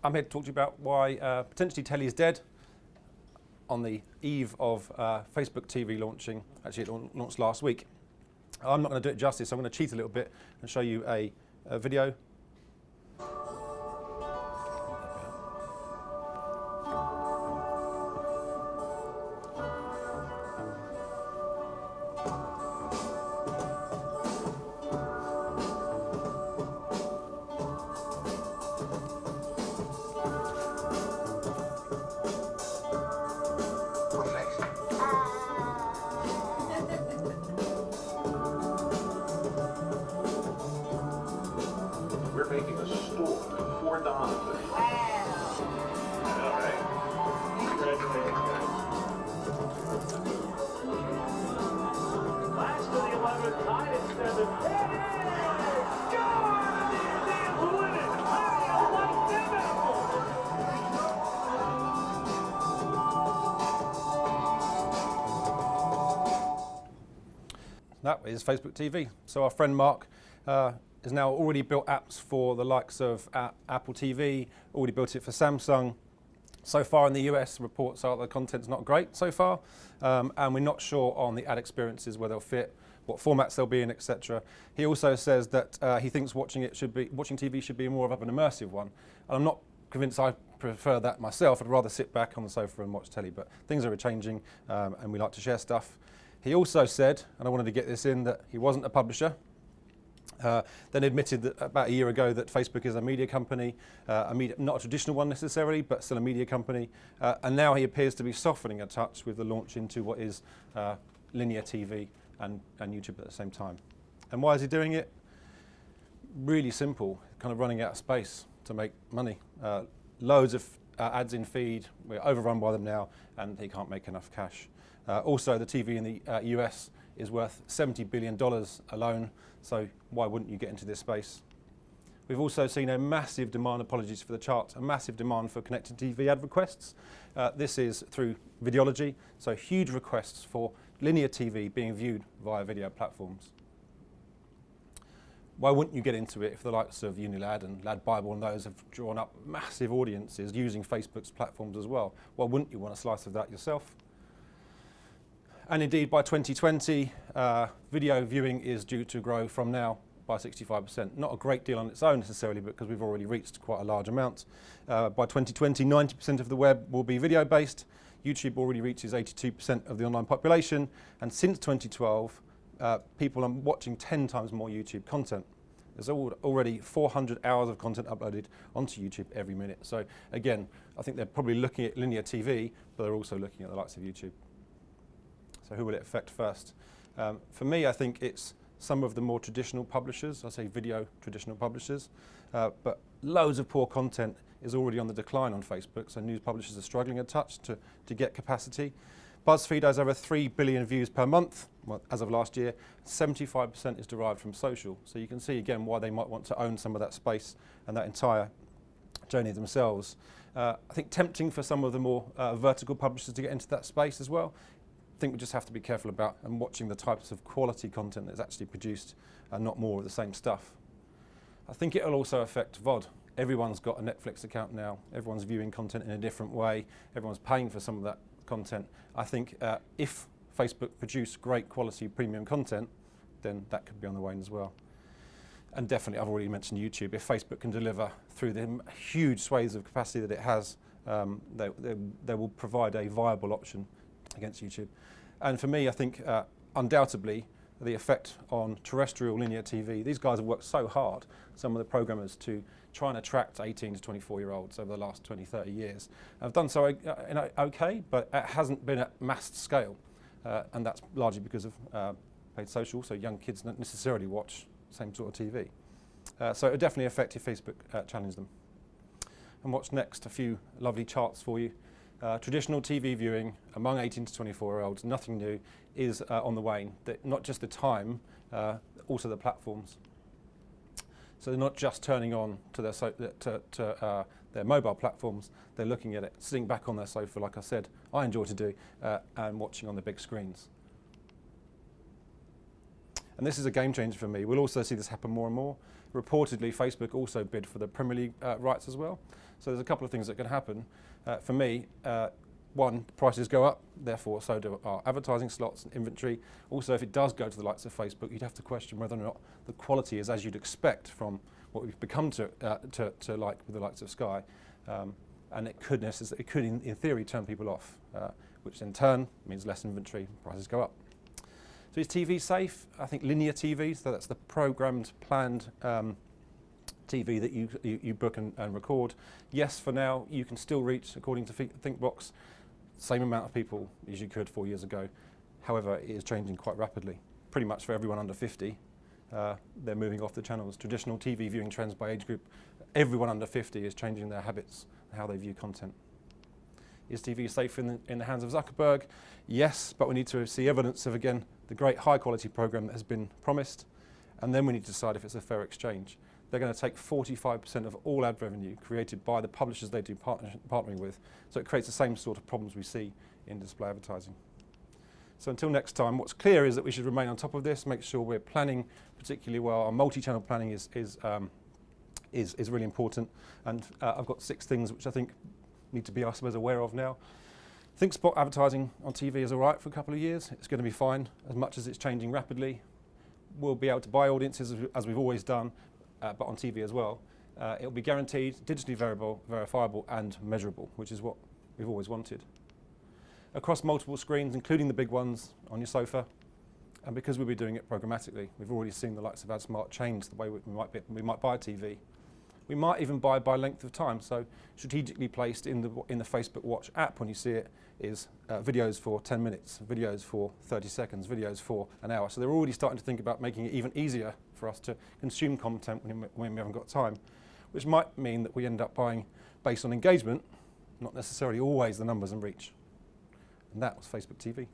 I'm here to talk to you about why potentially Telly is dead on the eve of Facebook TV launching. Actually, it launched last week. I'm not going to do it justice. I'm going to cheat a little bit and show you a video. We're making a store for Donovan. Wow. All right. Congratulations, guys. Last to the 11th, tied at 7. Go! Win it! That is Facebook TV. So our friend Marc has now already built apps for the likes of Apple TV, already built it for Samsung. So far in the US, reports are the content's not great so far, and we're not sure on the ad experiences, where they'll fit, what formats they'll be in, etc. He also says that he thinks watching TV should be more of an immersive one. And I'm not convinced I prefer that myself. I'd rather sit back on the sofa and watch telly, but things are changing, and we like to share stuff. He also said, and I wanted to get this in, that he wasn't a publisher. Then admitted that about a year ago that Facebook is a media company, not a traditional one necessarily, but still a media company. And now he appears to be softening a touch with the launch into what is linear TV and YouTube at the same time. And why is he doing it? Really simple, kind of running out of space to make money. Loads of ads in feed, we're overrun by them now, and he can't make enough cash. Also, the TV in the US is worth $70 billion alone, so why wouldn't you get into this space? We've also seen a massive demand, apologies for the chart, a massive demand for connected TV ad requests. This is through Videology, so huge requests for linear TV being viewed via video platforms. Why wouldn't you get into it if the likes of Unilad and Lad Bible and those have drawn up massive audiences using Facebook's platforms as well? Why wouldn't you want a slice of that yourself? And indeed, by 2020, video viewing is due to grow from now by 65%. Not a great deal on its own necessarily, because we've already reached quite a large amount. By 2020, 90% of the web will be video-based. YouTube already reaches 82% of the online population. And since 2012, people are watching 10 times more YouTube content. There's already 400 hours of content uploaded onto YouTube every minute. So again, I think they're probably looking at linear TV, but they're also looking at the likes of YouTube. So who will it affect first? For me, I think it's some of the more traditional publishers, I say video traditional publishers, but loads of poor content is already on the decline on Facebook, so news publishers are struggling a touch to get capacity. BuzzFeed has over 3 billion views per month, well, as of last year. 75% is derived from social, so you can see again why they might want to own some of that space and that entire journey themselves. I think tempting for some of the more vertical publishers to get into that space as well. I think we just have to be careful about and watching the types of quality content that's actually produced and not more of the same stuff. I think it will also affect VOD. Everyone's got a Netflix account now. Everyone's viewing content in a different way. Everyone's paying for some of that content. I think if Facebook produced great quality premium content, then that could be on the wane as well. And definitely, I've already mentioned YouTube. If Facebook can deliver through the huge swathes of capacity that it has, they will provide a viable option against YouTube. And for me, I think undoubtedly the effect on terrestrial linear TV, these guys have worked so hard, some of the programmers, to try and attract 18 to 24-year-olds over the last 20, 30 years. Have done so okay, but it hasn't been at mass scale. And that's largely because of paid social, so young kids don't necessarily watch the same sort of TV. So it would definitely affect if Facebook challenged them. And what's next? A few lovely charts for you. Traditional TV viewing among 18 to 24-year-olds, nothing new, is on the wane. Not just the time, also the platforms. So they're not just turning on to their mobile platforms, they're looking at it, sitting back on their sofa, like I said, I enjoy to do, and watching on the big screens. And this is a game changer for me. We'll also see this happen more and more. Reportedly, Facebook also bid for the Premier League rights as well. So there's a couple of things that can happen. For me, one, prices go up, therefore so do our advertising slots and inventory. Also, if it does go to the likes of Facebook, you'd have to question whether or not the quality is as you'd expect from what we've become to like with the likes of Sky. And it could in theory turn people off, which in turn means less inventory, prices go up. So is TV safe? I think linear TV, so that's the programmed, planned TV that you book and record. Yes, for now, you can still reach, according to ThinkBox, same amount of people as you could 4 years ago. However, it is changing quite rapidly. Pretty much for everyone under 50, they're moving off the channels. Traditional TV viewing trends by age group, everyone under 50 is changing their habits, how they view content. Is TV safe in the hands of Zuckerberg? Yes, but we need to see evidence of, again, the great high-quality program that has been promised, and then we need to decide if it's a fair exchange. They're going to take 45% of all ad revenue created by the publishers they do partnering with, so it creates the same sort of problems we see in display advertising. So until next time, what's clear is that we should remain on top of this, make sure we're planning particularly well. Our multi-channel planning is really important, and I've got 6 things which I think need to be, I suppose, aware of now. I think spot advertising on TV is all right for a couple of years. It's going to be fine as much as it's changing rapidly. We'll be able to buy audiences as we've always done, but on TV as well. It'll be guaranteed, digitally verifiable and measurable, which is what we've always wanted. Across multiple screens, including the big ones on your sofa, and because we'll be doing it programmatically, we've already seen the likes of AdSmart change the way we might buy TV. We might even buy by length of time, so strategically placed in the Facebook Watch app when you see it is videos for 10 minutes, videos for 30 seconds, videos for an hour. So they're already starting to think about making it even easier for us to consume content when we haven't got time, which might mean that we end up buying based on engagement, not necessarily always the numbers and reach. And that was Facebook TV.